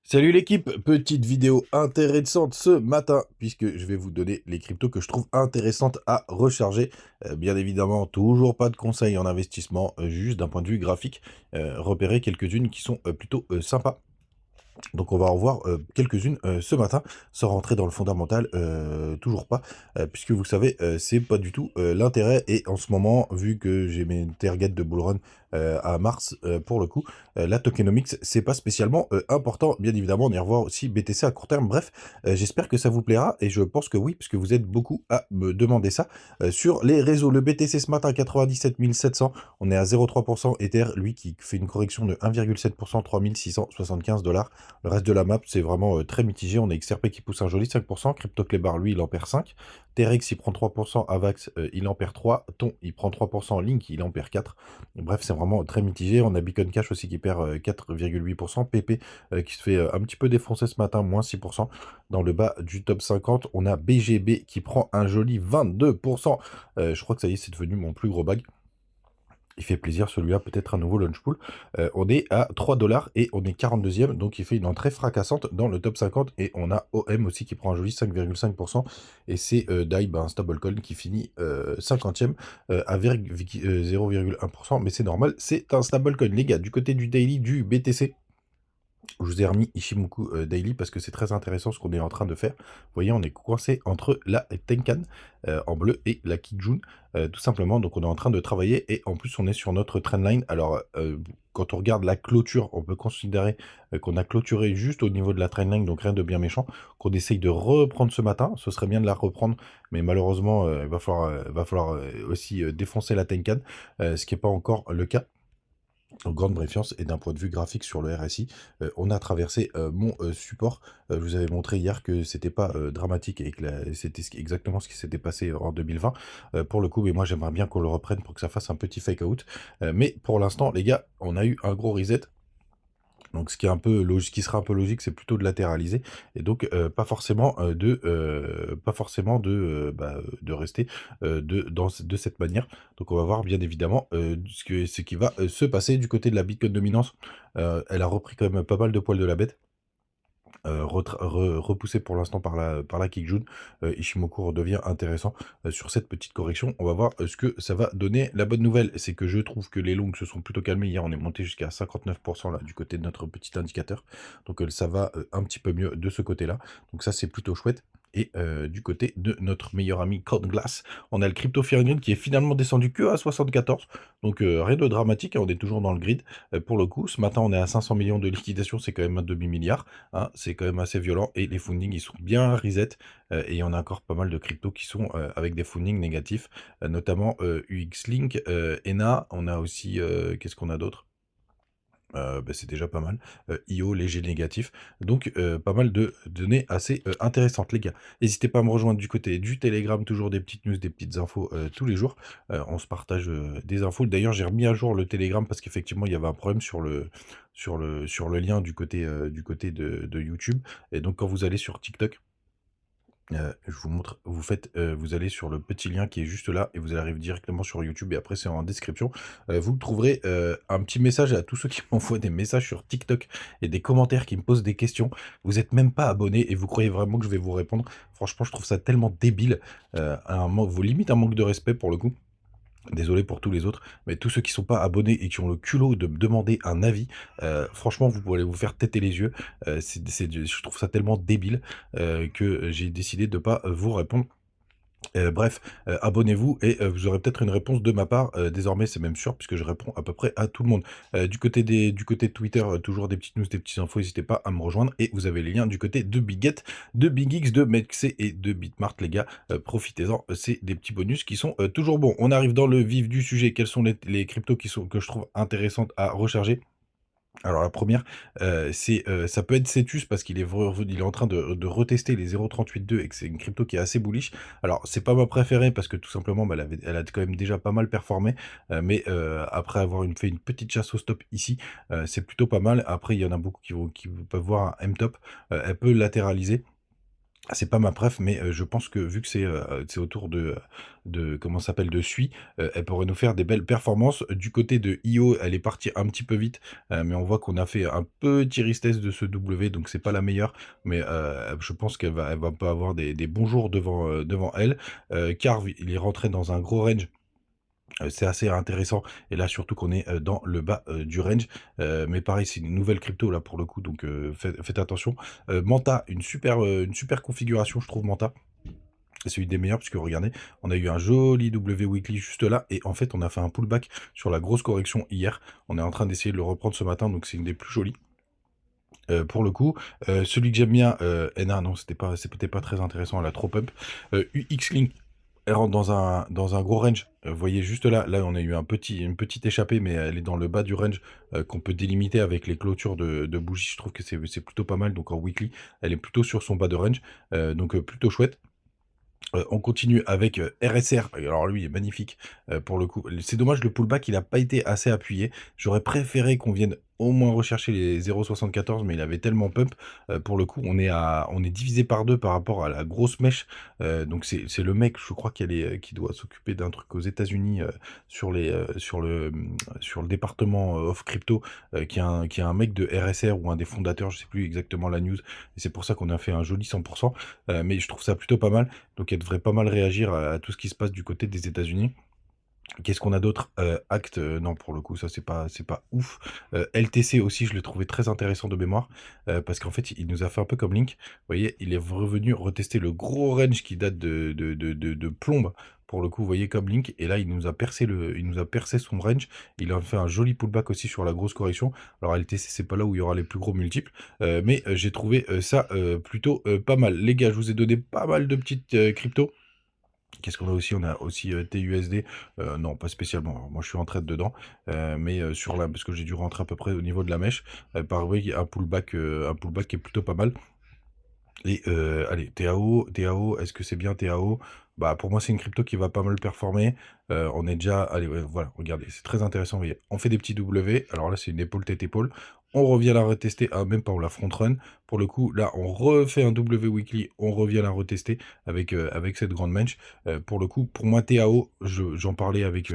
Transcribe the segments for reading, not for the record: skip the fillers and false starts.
Salut l'équipe, petite vidéo intéressante ce matin, puisque je vais vous donner les cryptos que je trouve intéressantes à recharger. Bien évidemment, toujours pas de conseils en investissement, juste d'un point de vue graphique, repérer quelques-unes qui sont plutôt sympas. Donc on va en voir, quelques-unes, ce matin, sans rentrer dans le fondamental, toujours pas, puisque vous savez, c'est pas du tout, l'intérêt et en ce moment, vu que j'ai mes targets de bull run, à mars, pour le coup, la tokenomics, c'est pas spécialement, important. Bien évidemment, on ira voir aussi BTC à court terme. Bref, j'espère que ça vous plaira et je pense que oui, puisque vous êtes beaucoup à me demander ça, sur les réseaux. Le BTC ce matin, 97 700, on est à 0,3 Ether, lui qui fait une correction de 1,7 3 675 $. Le reste de la map, c'est vraiment très mitigé. On a XRP qui pousse un joli 5%. CryptoClebar, lui, il en perd 5. TRX, il prend 3%. Avax, il en perd 3. Ton, il prend 3%. Link, il en perd 4. Bref, c'est vraiment très mitigé. On a Beacon Cash aussi qui perd 4,8%. PP qui se fait un petit peu défoncer ce matin, moins 6%. Dans le bas du top 50, on a BGB qui prend un joli 22%. Je crois que ça y est, c'est devenu mon plus gros bag. Il fait plaisir celui-là, peut-être un nouveau launch pool. On est à 3 dollars et on est 42e, donc il fait une entrée fracassante dans le top 50. Et on a OM aussi qui prend un joli 5,5%. Et c'est DAI, un stablecoin qui finit 50e à 0,1%. Mais c'est normal, c'est un stablecoin. Les gars, du côté du daily du BTC, je vous ai remis Ishimoku Daily parce que c'est très intéressant ce qu'on est en train de faire. Vous voyez, on est coincé entre la Tenkan en bleu et la Kijun, tout simplement. Donc on est en train de travailler et en plus on est sur notre trendline. Alors quand on regarde la clôture, on peut considérer qu'on a clôturé juste au niveau de la trendline, donc rien de bien méchant, qu'on essaye de reprendre ce matin. Ce serait bien de la reprendre, mais malheureusement il va falloir aussi défoncer la Tenkan, ce qui n'est pas encore le cas. Donc, grande méfiance et d'un point de vue graphique sur le RSI, on a traversé mon support. Je vous avais montré hier que c'était pas dramatique et que c'était exactement ce qui s'était passé en 2020 pour le coup. Mais moi j'aimerais bien qu'on le reprenne pour que ça fasse un petit fake out. Mais pour l'instant les gars, on a eu un gros reset. Donc ce qui est un peu logique, ce qui sera un peu logique, c'est plutôt de latéraliser et donc pas forcément de rester de cette manière. Donc on va voir bien évidemment ce qui va se passer du côté de la Bitcoin dominance. Elle a repris quand même pas mal de poils de la bête. Repoussé pour l'instant par la Kijun. Ishimoku redevient intéressant sur cette petite correction. On va voir ce que ça va donner. La bonne nouvelle, c'est que je trouve que les longs se sont plutôt calmés. Hier, on est monté jusqu'à 59% là, du côté de notre petit indicateur. Donc ça va un petit peu mieux de ce côté-là. Donc ça, c'est plutôt chouette. Et du côté de notre meilleur ami Code Glass, on a le Crypto Fear Grid qui est finalement descendu que à 74. Donc rien de dramatique, hein, on est toujours dans le grid. Pour le coup, ce matin, on est à 500 millions de liquidation, c'est quand même un demi-milliard. Hein, c'est quand même assez violent et les fundings ils sont bien reset et il y en a encore pas mal de cryptos qui sont avec des fundings négatifs, notamment UXLink, ENA, on a aussi, qu'est-ce qu'on a d'autre? C'est déjà pas mal. IO léger négatif. Donc pas mal de données assez intéressantes les gars. N'hésitez pas à me rejoindre du côté du Telegram, toujours des petites news, des petites infos tous les jours. On se partage des infos. D'ailleurs, j'ai remis à jour le Telegram parce qu'effectivement, il y avait un problème sur le lien du côté de YouTube. Et donc quand vous allez sur TikTok, je vous montre, vous allez sur le petit lien qui est juste là et vous arrivez directement sur YouTube et après c'est en description. Vous trouverez un petit message à tous ceux qui m'envoient des messages sur TikTok et des commentaires qui me posent des questions. Vous êtes même pas abonné et vous croyez vraiment que je vais vous répondre. Franchement, je trouve ça tellement débile, vous limite un manque de respect pour le coup. Désolé pour tous les autres, mais tous ceux qui sont pas abonnés et qui ont le culot de me demander un avis, franchement, vous pourrez vous faire têter les yeux. Je trouve ça tellement débile que j'ai décidé de pas vous répondre. Bref, abonnez-vous et vous aurez peut-être une réponse de ma part. Désormais, c'est même sûr puisque je réponds à peu près à tout le monde. Du côté de Twitter, toujours des petites news, des petites infos, n'hésitez pas à me rejoindre et vous avez les liens du côté de Biget, de BigX, de Medxe et de Bitmart, les gars. Profitez-en, c'est des petits bonus qui sont toujours bons. On arrive dans le vif du sujet. Quels sont les cryptos que je trouve intéressantes à recharger? Alors la première, ça peut être Cetus parce qu'il est en train de retester les 0,38 et que c'est une crypto qui est assez bullish. Alors c'est pas ma préférée parce que tout simplement, bah, elle a quand même déjà pas mal performé, mais après avoir fait une petite chasse au stop ici, c'est plutôt pas mal. Après il y en a beaucoup qui peuvent voir un M-top, elle peut latéraliser. C'est pas ma préf, mais je pense que vu que c'est autour de comment ça s'appelle? De SUI, elle pourrait nous faire des belles performances. Du côté de IO, elle est partie un petit peu vite, mais on voit qu'on a fait un petit tristesse de ce W, donc c'est pas la meilleure, mais je pense qu'elle va pas avoir des bons jours devant elle. Carve, il est rentré dans un gros range. C'est assez intéressant et là surtout qu'on est, dans le bas, du range, mais pareil c'est une nouvelle crypto là pour le coup donc faites attention. Manta, une super configuration je trouve Manta. C'est une des meilleures puisque regardez, on a eu un joli W weekly juste là et en fait on a fait un pullback sur la grosse correction hier. On est en train d'essayer de le reprendre ce matin donc c'est une des plus jolies. Pour le coup, celui que j'aime bien, NA non c'était pas très intéressant, elle a trop pump. UX-Link, elle rentre dans un gros range. Vous voyez juste là on a eu une petite échappée, mais elle est dans le bas du range, qu'on peut délimiter avec les clôtures de bougies. Je trouve que c'est plutôt pas mal, donc en weekly, elle est plutôt sur son bas de range, donc plutôt chouette. On continue avec, RSR, alors lui il est magnifique, pour le coup. C'est dommage le pullback il a pas été assez appuyé. J'aurais préféré qu'on vienne au moins rechercher les 0,74 mais il avait tellement pump, pour le coup on est divisé par 2 par rapport à la grosse mèche, donc c'est le mec je crois qui doit s'occuper d'un truc aux États-Unis, sur le département, of crypto, qui est un mec de RSR ou un des fondateurs, je sais plus exactement la news et c'est pour ça qu'on a fait un joli 100, mais je trouve ça plutôt pas mal. Donc elle devrait pas mal réagir à tout ce qui se passe du côté des États-Unis. Qu'est-ce qu'on a d'autre? Act, non pour le coup ça c'est pas ouf. LTC aussi je l'ai trouvé très intéressant de mémoire, parce qu'en fait il nous a fait un peu comme Link. Vous voyez, il est revenu retester le gros range qui date de plomb, pour le coup, vous voyez comme Link et là il nous a percé son range. Il a fait un joli pullback aussi sur la grosse correction. Alors LTC c'est pas là où il y aura les plus gros multiples, mais j'ai trouvé, ça, plutôt, pas mal. Les gars, je vous ai donné pas mal de petites, cryptos. Qu'est-ce qu'on a aussi? On a aussi, TUSD, non pas spécialement. Alors moi je suis en trade dedans, mais sur la parce que j'ai dû rentrer à peu près au niveau de la mèche, pareil un pullback qui est plutôt pas mal. Et allez, TAO, est-ce que c'est bien TAO? Bah, pour moi, c'est une crypto qui va pas mal performer. On est déjà allez, ouais, voilà, regardez, c'est très intéressant, vous voyez? On fait des petits W, alors là, c'est une épaule, tête, épaule. On revient la retester, ah, même pas, on la front run. Pour le coup, là, on refait un W weekly, on revient la retester avec cette grande manche. Pour le coup, pour moi, TAO, j'en parlais avec,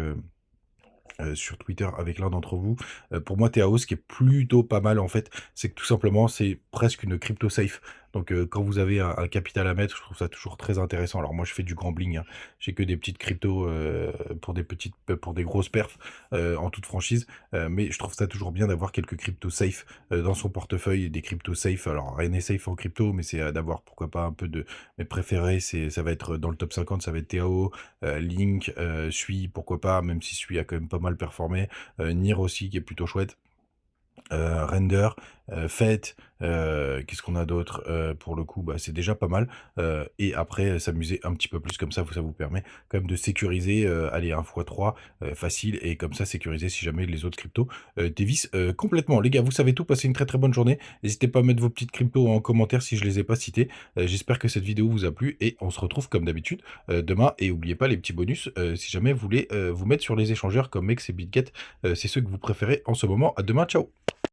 sur Twitter avec l'un d'entre vous. Pour moi, TAO, ce qui est plutôt pas mal en fait, c'est que tout simplement, c'est presque une crypto safe. Donc quand vous avez un capital à mettre, je trouve ça toujours très intéressant. Alors moi, je fais du gambling, hein. J'ai que des petites cryptos pour des grosses perfs, en toute franchise. Mais je trouve ça toujours bien d'avoir quelques cryptos safe dans son portefeuille, des cryptos safe. Alors rien n'est safe en crypto, mais c'est d'avoir pourquoi pas un peu de mes préférés. Ça va être dans le top 50, ça va être TAO, Link, Sui, pourquoi pas, même si Sui a quand même pas mal performé. Nier aussi, qui est plutôt chouette. Render, Fate, qu'est-ce qu'on a d'autre? Pour le coup, bah, c'est déjà pas mal, et après, s'amuser un petit peu plus comme ça vous permet quand même de sécuriser, allez 1 x 3, facile et comme ça sécuriser si jamais les autres cryptos, dévissent, complètement. Les gars, vous savez tout, passez une très, très bonne journée. N'hésitez pas à mettre vos petites cryptos en commentaire si je les ai pas citées. J'espère que cette vidéo vous a plu et on se retrouve comme d'habitude, demain et n'oubliez pas les petits bonus, si jamais vous voulez, vous mettre sur les échangeurs comme Mex et BitGet, c'est ceux que vous préférez en ce moment. À demain, ciao!